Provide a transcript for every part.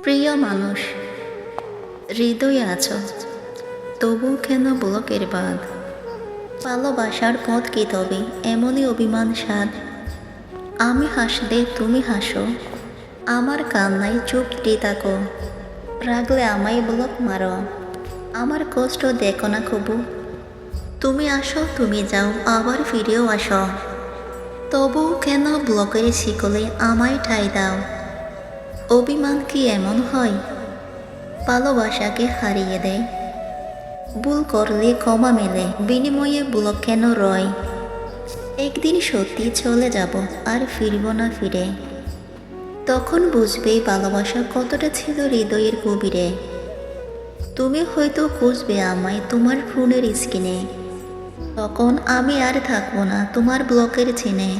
প্রিয় মানুষ, হৃদয়ে আছো, তবু কেন ব্লকের বাঁধ? ভালোবাসার পথ কি তবে এমনই অভিমান স্বাদ? আমি হাসলে তুমি হাসো, আমার কান্নায় চুপ থাকো, রাগলে আমায় ব্লক মারো, আমার কষ্ট দেখো না কবু। তুমি আসো, তুমি যাও, আবার ফিরেও আসো, তবু কেন ব্লকের শিকলে আমায় ঠাঁই দাও? অভিমান কি এমন হয়, ভালোবাসাকে হারিয়ে দেয়? ভুল করলে ক্ষমা মেলে, বিনিময়ে ব্লক কেন রয়? একদিন সত্যি চলে যাব, আর ফিরব না ফিরে। তখন বুঝবে ভালোবাসা কতটা ছিল হৃদয়ের গভীরে। তুমি হয়তো খুঁজবে আমায় তোমার ফোনের স্ক্রিনে, তখন আমি আর থাকবো না তোমার ব্লকের চিনে।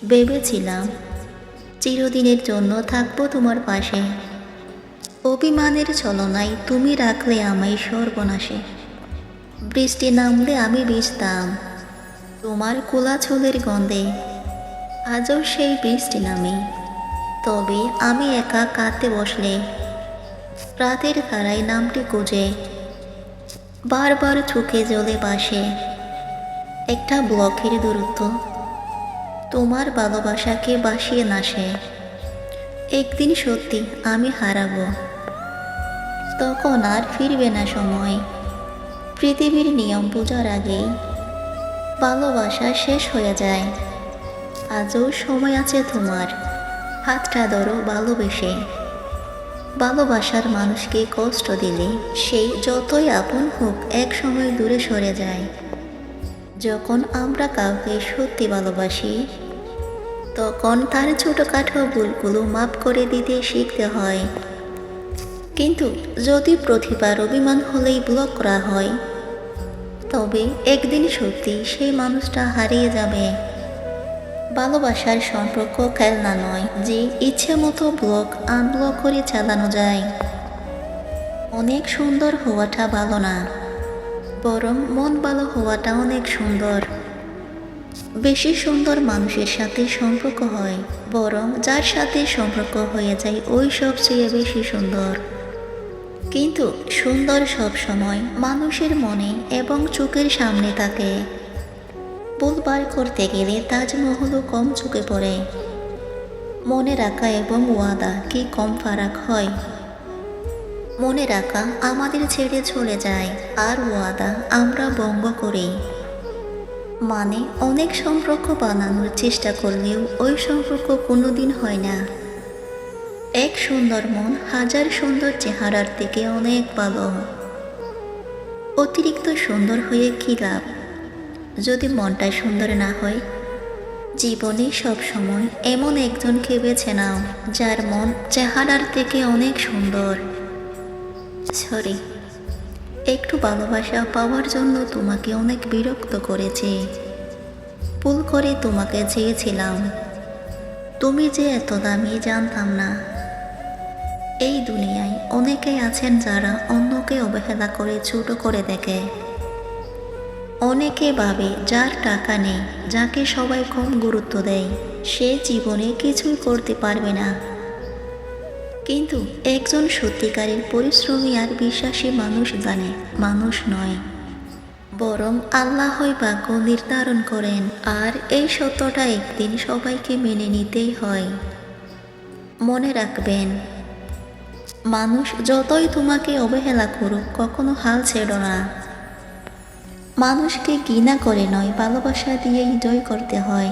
ভেবেছিলাম চিরদিনের জন্য থাকবো তোমার পাশে, অভিমানের ছলনায় তুমি রাখলে আমায় সর্বনাশে। বৃষ্টি নামলে আমি ভিজতাম তোমার কোলাছলের গন্ধে, আজও সেই বৃষ্টি নামে, তবে আমি একা কাঁদতে বসলে রাতের তারায় নামটি খুঁজে, বারবার চোখে জলে বাসে একটা ব্লকের দূরত্ব, তোমার ভালোবাসাকে বাসিয়ে নাসে। একদিন সত্যি আমি হারাবো, তখন আর ফিরবে না সময়। পৃথিবীর নিয়ম বোঝার আগেই ভালোবাসা শেষ হয়ে যায়। আজও সময় আছে তোমার, হাতটা ধরো ভালোবেসে। ভালোবাসার মানুষকে কষ্ট দিলে সেই যতই আপন হোক এক সময় দূরে সরে যায়। যখন আমরা কাউকে সত্যি ভালোবাসি, তখন তার ছোটোখাটো ভুলগুলো মাফ করে দিতে শিখতে হয়। কিন্তু যদি প্রতিবার অভিমান হলেই ব্লক করা হয়, তবে একদিন সত্যি সেই মানুষটা হারিয়ে যাবে। ভালোবাসার সম্পর্ক খেলনা নয় যে ইচ্ছে মতো ব্লক আনব্লক করে চালানো যায়। অনেক সুন্দর হওয়াটা ভালো না, বরং মন ভালো হওয়াটা অনেক সুন্দর। বেশি সুন্দর মানুষের সাথে সম্পর্ক হয়, বরং যার সাথে সম্পর্ক হয়ে যায় ওই সবচেয়ে বেশি সুন্দর। কিন্তু সুন্দর সব সময় মানুষের মনে এবং চোখের সামনে থাকে। ভুল বার করতে গেলে তাজমহলও কম চোখে পড়ে। মনে রাখা এবং ওয়াদা কি কম ফারাক হয়? মনে রাখা আমাদের ছেড়ে চলে যায়, আর ওয়াদা আমরা ভঙ্গ করি। মানে অনেক সম্পর্ক বানানোর চেষ্টা করলেও ওই সম্পর্ক কোনোদিন হয় না। এক সুন্দর মন হাজার সুন্দর চেহারার থেকে অনেক ভালো। অতিরিক্ত সুন্দর হয়ে কী লাভ যদি মনটা সুন্দর না হয়? জীবনে সব সময় এমন একজনকে বেছে নাও যার মন চেহারার থেকে অনেক সুন্দর। সরি, একটু ভালোবাসা পাওয়ার জন্য তোমাকে অনেক বিরক্ত করেছি। ভুল করে তোমাকে চেয়েছিলাম, তুমি যে এত দামি জানতাম না। এই দুনিয়ায় অনেকেই আছেন যারা অন্যকে অবহেলা করে ছোট করে দেখে। অনেকে ভাবে যার টাকা নেই, যাকে সবাই কম গুরুত্ব দেয়, সে জীবনে কিছুই করতে পারবে না। কিন্তু একজন সত্যিকারের পরিশ্রমী আর বিশ্বাসী মানুষ জানে মানুষ নয়, বরং আল্লাহই ভাগ্য নির্ধারণ করেন। আর এই সত্যটা একদিন সবাইকে মেনে নিতেই হয়। মনে রাখবেন, মানুষ যতই তোমাকে অবহেলা করুক কখনো হাল ছেড়ো না। মানুষকে ঘৃণা করে নয়, ভালোবাসা দিয়েই জয় করতে হয়।